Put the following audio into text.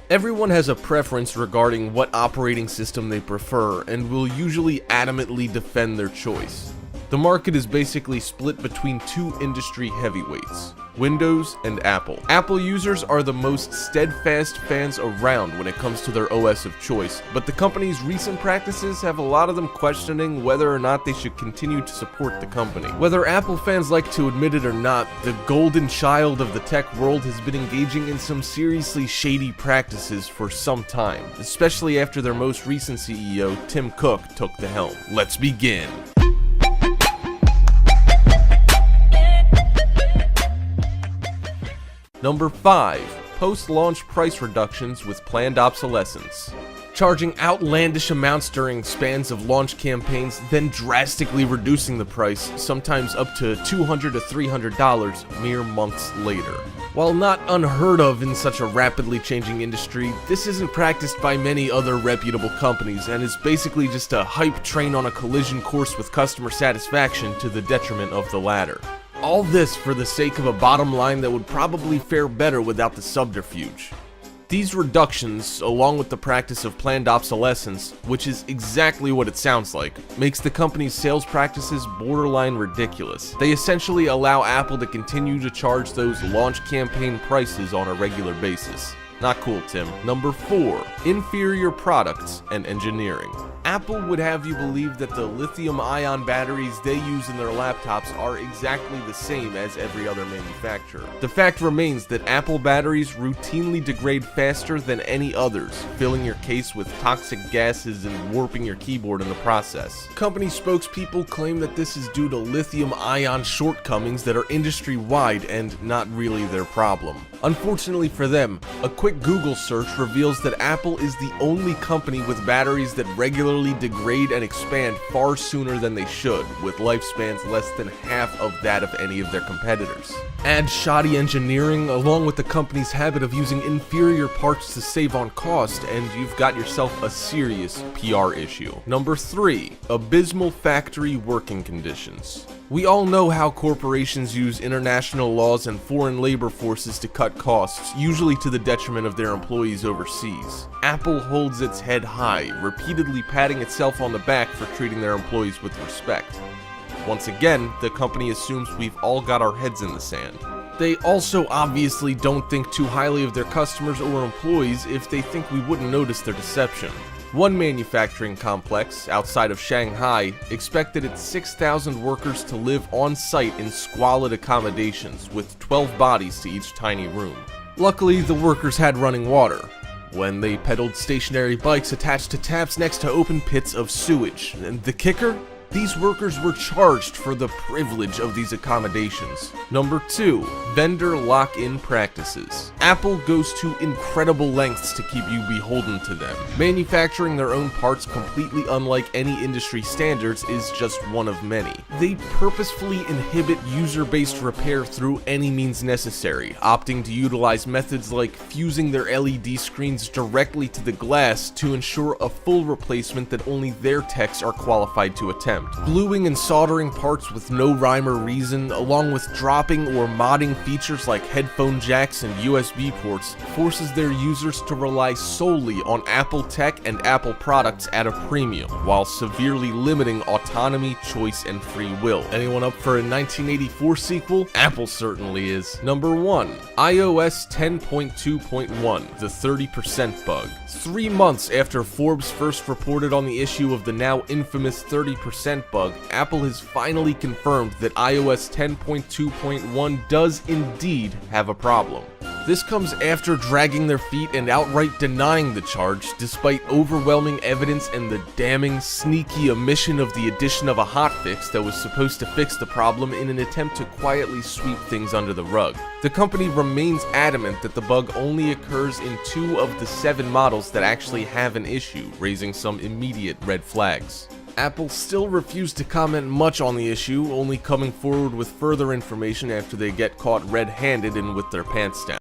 Everyone has a preference regarding what operating system they prefer and will usually adamantly defend their choice. The market is basically split between two industry heavyweights, Windows and Apple. Apple users are the most steadfast fans around when it comes to their OS of choice, but the company's recent practices have a lot of them questioning whether or not they should continue to support the company. Whether Apple fans like to admit it or not, the golden child of the tech world has been engaging in some seriously shady practices for some time, especially after their most recent CEO, Tim Cook, took the helm. Let's begin. Number 5. Post-launch price reductions with planned obsolescence. Charging outlandish amounts during spans of launch campaigns, then drastically reducing the price, sometimes up to $200 to $300 mere months later. While not unheard of in such a rapidly changing industry, this isn't practiced by many other reputable companies and is basically just a hype train on a collision course with customer satisfaction to the detriment of the latter. All this for the sake of a bottom line that would probably fare better without the subterfuge. These reductions, along with the practice of planned obsolescence, which is exactly what it sounds like, makes the company's sales practices borderline ridiculous. They essentially allow Apple to continue to charge those launch campaign prices on a regular basis. Not cool, Tim. Number 4. Inferior products and engineering. Apple would have you believe that the lithium-ion batteries they use in their laptops are exactly the same as every other manufacturer. The fact remains that Apple batteries routinely degrade faster than any others, filling your case with toxic gases and warping your keyboard in the process. Company spokespeople claim that this is due to lithium-ion shortcomings that are industry-wide and not really their problem. Unfortunately for them, a quick Google search reveals that Apple is the only company with batteries that regularly degrade and expand far sooner than they should, with lifespans less than half of that of any of their competitors. Add shoddy engineering along with the company's habit of using inferior parts to save on cost, and you've got yourself a serious PR issue. Number 3. Abysmal factory working conditions. We all know how corporations use international laws and foreign labor forces to cut costs, usually to the detriment of their employees overseas. Apple holds its head high, repeatedly patting itself on the back for treating their employees with respect. Once again, the company assumes we've all got our heads in the sand. They also obviously don't think too highly of their customers or employees if they think we wouldn't notice their deception. One manufacturing complex, outside of Shanghai, expected its 6,000 workers to live on-site in squalid accommodations, with 12 bodies to each tiny room. Luckily, the workers had running water, when they pedaled stationary bikes attached to taps next to open pits of sewage. And the kicker? These workers were charged for the privilege of these accommodations. Number 2. Vendor lock-in practices. Apple goes to incredible lengths to keep you beholden to them. Manufacturing their own parts completely unlike any industry standards is just one of many. They purposefully inhibit user-based repair through any means necessary, opting to utilize methods like fusing their LED screens directly to the glass to ensure a full replacement that only their techs are qualified to attempt. Gluing and soldering parts with no rhyme or reason, along with dropping or modding features like headphone jacks and USB ports, forces their users to rely solely on Apple tech and Apple products at a premium, while severely limiting autonomy, choice, and free will. Anyone up for a 1984 sequel? Apple certainly is. Number 1. iOS 10.2.1, the 30% bug. 3 months after Forbes first reported on the issue of the now infamous 30% bug, Apple has finally confirmed that iOS 10.2.1 does indeed have a problem. This comes after dragging their feet and outright denying the charge, despite overwhelming evidence and the damning, sneaky omission of the addition of a hotfix that was supposed to fix the problem in an attempt to quietly sweep things under the rug. The company remains adamant that the bug only occurs in 2 of the 7 models that actually have an issue, raising some immediate red flags. Apple still refused to comment much on the issue, only coming forward with further information after they get caught red-handed and with their pants down.